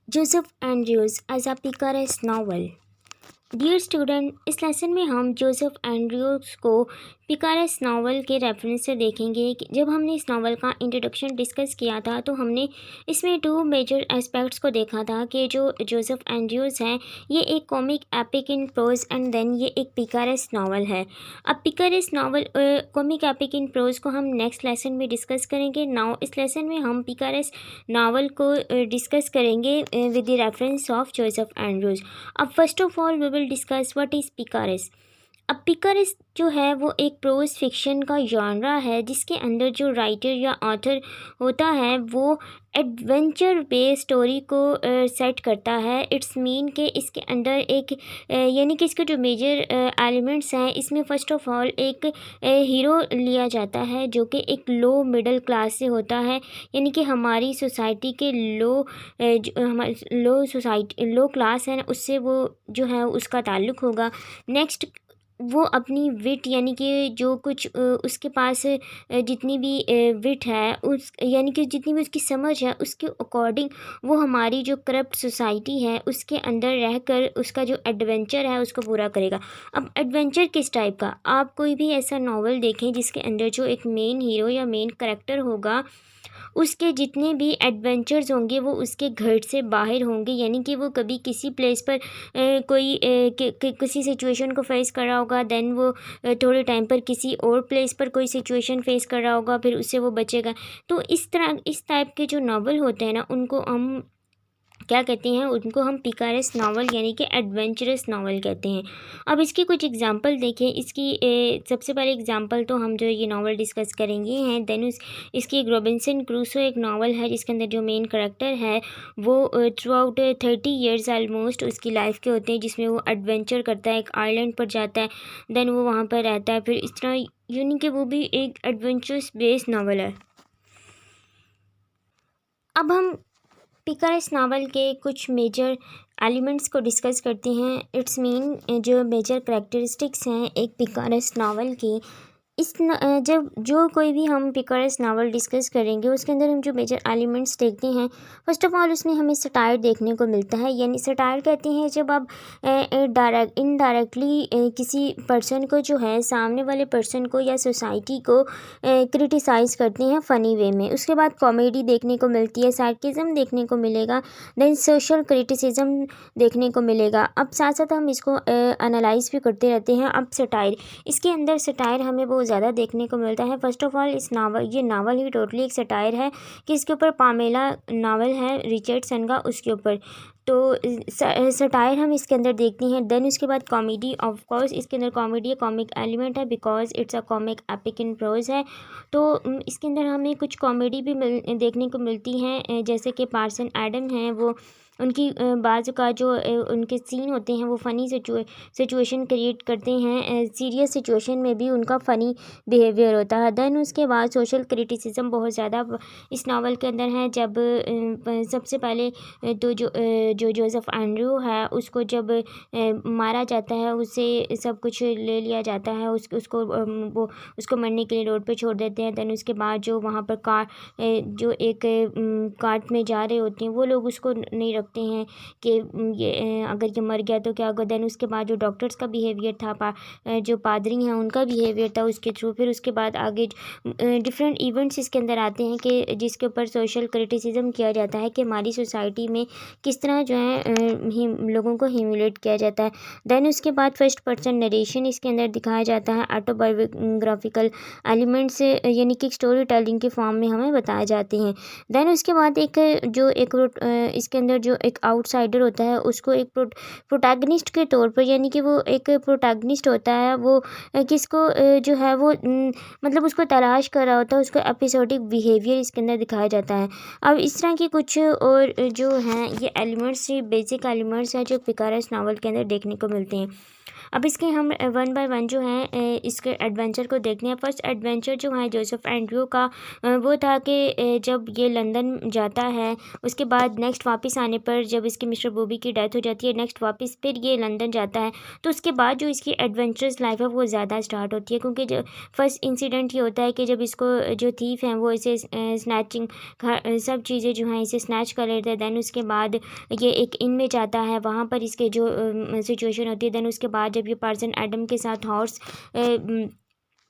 Joseph Andrews as a picaresque novel. Dear student, इस lesson में हम जोसेफ एंड्रयूज को पिकारेस नावल के रेफरेंस से देखेंगे कि जब हमने इस नावल का इंट्रोडक्शन डिस्कस किया था तो हमने इसमें टू मेजर एस्पेक्ट्स को देखा था कि जो जोसेफ एंड्रयूज हैं ये एक comic epic in prose and then ये एक पिकारेस नावल है। अब picaresque novel comic epic in prose को हम नेक्स्ट लेसन में डिस्कस करेंगे। नाउ इस लेसन में हम पिकारेस नावल को डिस्कस करेंगे with the reference of Joseph Andrews. अब first of all we will discuss what is picaresque. अब पिकारेस जो है वो एक प्रोज फिक्शन का जॉनरा है जिसके अंदर जो राइटर या ऑथर होता है वो एडवेंचर बेस्ड स्टोरी को सेट करता है। इट्स मीन के इसके अंदर एक यानी कि इसके जो मेजर एलिमेंट्स हैं इसमें फ़र्स्ट ऑफ ऑल एक हीरो लिया जाता है जो कि एक लो मिडिल क्लास से होता है, यानी कि हमारी सोसाइटी के लो सोसाइटी लो क्लास है उससे वो जो है उसका ताल्लुक़ होगा। नेक्स्ट वो अपनी विट यानी कि जो कुछ उसके पास जितनी भी विट है उस यानी कि जितनी भी उसकी समझ है उसके अकॉर्डिंग वो हमारी जो करप्ट सोसाइटी है उसके अंदर रहकर उसका जो एडवेंचर है उसको पूरा करेगा। अब एडवेंचर किस टाइप का, आप कोई भी ऐसा नावल देखें जिसके अंदर जो एक मेन हीरो या मेन करेक्टर होगा उसके जितने भी एडवेंचर्स होंगे वो उसके घर से बाहर होंगे, यानी कि वो कभी किसी प्लेस पर किसी सिचुएशन को फेस कर रहा होगा, देन वो थोड़े टाइम पर किसी और प्लेस पर कोई सिचुएशन फेस कर रहा होगा, फिर उससे वो बचेगा। तो इस तरह इस टाइप के जो नावल होते हैं ना उनको हम क्या कहते हैं, उनको हम पिकारेस नावल यानी कि एडवेंचरस नावल कहते हैं। अब इसकी कुछ एग्जांपल देखें। इसकी सबसे पहले एग्जांपल तो हम जो ये नावल डिस्कस करेंगे हैं, देन इसकी एक रॉबिन्सन क्रूसो एक नावल है जिसके अंदर जो मेन करेक्टर है वो थ्रू आउट 30 ईयर्स ऑलमोस्ट उसकी लाइफ के होते हैं जिसमें वो एडवेंचर करता है, एक आइलैंड पर जाता है, देन वो वहाँ पर रहता है, फिर इस तरह यानी कि वो भी एक एडवेंचरस बेस्ड नावल है। अब हम पिकारेस नावल के कुछ मेजर एलिमेंट्स को डिस्कस करते हैं। इट्स मीन जो मेजर करैक्टरिस्टिक्स हैं एक पिकारेस नावल की। जब जो कोई भी हम पिकारेस नावल डिस्कस करेंगे उसके अंदर हम जो मेजर एलिमेंट्स देखते हैं, फर्स्ट ऑफ ऑल उसमें हमें सटायर देखने को मिलता है। यानी सटायर कहते हैं जब आप इनडायरेक्टली किसी पर्सन को जो है सामने वाले पर्सन को या सोसाइटी को क्रिटिसाइज़ करते हैं फ़नी वे में। उसके बाद कॉमेडी देखने को मिलती है, सार्केज़म देखने को मिलेगा, देन सोशल क्रिटिसिज्म देखने को मिलेगा। अब साथ साथ हम इसको एनालाइज भी करते रहते हैं। अब सटायर, इसके अंदर सटायर हमें बहुत ज़्यादा देखने को मिलता है। फर्स्ट ऑफ ऑल ये नावल ही टोटली एक सटायर है कि इसके ऊपर पामेला नावल है रिचर्डसन का, उसके ऊपर तो सटायर हम इसके अंदर देखते हैं। देन उसके बाद कॉमेडी, ऑफ कोर्स इसके अंदर कॉमेडी कॉमिक एलिमेंट है because it's a comic epic in pros है। तो इसके अंदर हमें कुछ कॉमेडी भी देखने को मिलती हैं, जैसे कि पार्सन एडम हैं वो उनकी बाज़ का जो उनके सीन होते हैं वो फ़नी सिचुएशन क्रिएट करते हैं, सीरियस सिचुएशन में भी उनका फ़नी बिहेवियर होता है। देन उसके बाद सोशल क्रिटिसिज्म बहुत ज़्यादा इस नावल के अंदर है। जब सबसे पहले तो जो जोसेफ एंड्रयू है उसको जब मारा जाता है, उससे सब कुछ ले लिया जाता है, उसको मरने के लिए रोड पे छोड़ देते हैं। देन उसके बाद जो वहाँ पर जो एक कार्ट में जा रहे होते हैं वो लोग उसको नहीं रखते हैं कि ये अगर ये मर गया तो क्या होगा। देन उसके बाद जो डॉक्टर्स का बिहेवियर था, जो पादरी हैं उनका बिहेवियर था उसके थ्रू। फिर उसके बाद आगे डिफरेंट इवेंट्स इसके अंदर आते हैं कि जिसके ऊपर सोशल क्रिटिसिज्म किया जाता है कि हमारी सोसाइटी में किस तरह जो है लोगों को ह्यूमिलेट किया जाता है। देन उसके बाद फर्स्ट पर्सन नरेशन इसके अंदर दिखाया जाता है, ऑटोबायोग्राफिकल एलिमेंट्स यानी कि स्टोरी टेलिंग के फॉर्म में हमें बताए जाते हैं। देन उसके बाद इसके अंदर जो एक आउटसाइडर होता है उसको एक प्रोटैगनिस्ट के तौर पर, यानी कि वो एक प्रोटैगनिस्ट होता है, वो किसको जो है वो मतलब उसको तलाश कर रहा होता है, उसको एपिसोडिक बिहेवियर इसके अंदर दिखाया जाता है। अब इस तरह के कुछ और जो हैं ये एलिमेंट्स, बेसिक एलिमेंट्स हैं जो पिकारेस नावल के अंदर देखने को मिलते हैं। अब इसके हम वन बाय वन जो है इसके एडवेंचर को देखते हैं। फर्स्ट एडवेंचर जो है जोसेफ एंड्रयू का वो था कि जब ये लंदन जाता है उसके बाद नेक्स्ट वापस आने पर जब इसके मिस्टर बॉबी की डेथ हो जाती है, नेक्स्ट वापस फिर ये लंदन जाता है, तो उसके बाद जो इसकी एडवेंचरस लाइफ है वो ज़्यादा स्टार्ट होती है। क्योंकि जो फर्स्ट इंसिडेंट ये होता है कि जब इसको जो थीफ हैं वो इसे स्नैचिंग सब चीज़ें जो हैं इसे स्नैच कर लेते हैं। दैन उसके बाद ये एक इन में जाता है, वहाँ पर इसके जो सिचुएशन होती है। दैन उसके बाद जब ये पर्सन एडम के साथ हॉर्स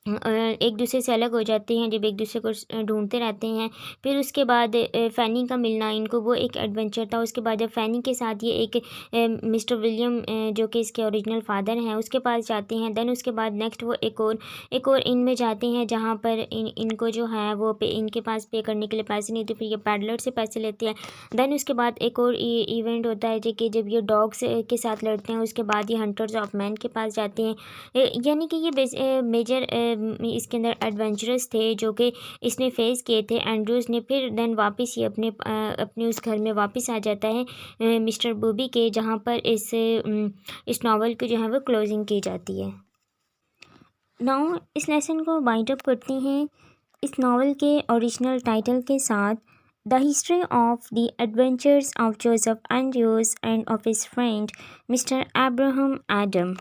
एक दूसरे से अलग हो जाते हैं, जब एक दूसरे को ढूंढते रहते हैं। फिर उसके बाद फ़ैनी का मिलना इनको वो एक एडवेंचर था। उसके बाद जब फ़ैनी के साथ ये एक मिस्टर विलियम जो कि इसके ओरिजिनल फादर हैं उसके पास जाते हैं। दैन उसके बाद नेक्स्ट वो एक और इन में जाते हैं जहाँ पर इनको जो है वो इनके पास पे करने के लिए पैसे नहीं थे, फिर ये पैडलर से पैसे लेते हैं। दैन उसके बाद एक और इवेंट होता है जो कि जब ये डॉग्स के साथ लड़ते हैं उसके बाद ये हंटर्स ऑफ मैन के पास जाते हैं। यानी कि ये मेजर इसके अंदर एडवेंचरस थे जो कि इसने फेस किए थे एंड्रूज़ ने। फिर देन वापस ये अपने उस घर में वापस आ जाता है मिस्टर बॉबी के, जहाँ पर इस नावल की जो है वो क्लोजिंग की जाती है। नाउ इस लेसन को वाइंड अप करते हैं इस नावल के ओरिजिनल टाइटल के साथ, the history of the adventures of Joseph Andrews end of his friend mister Abraham Adam.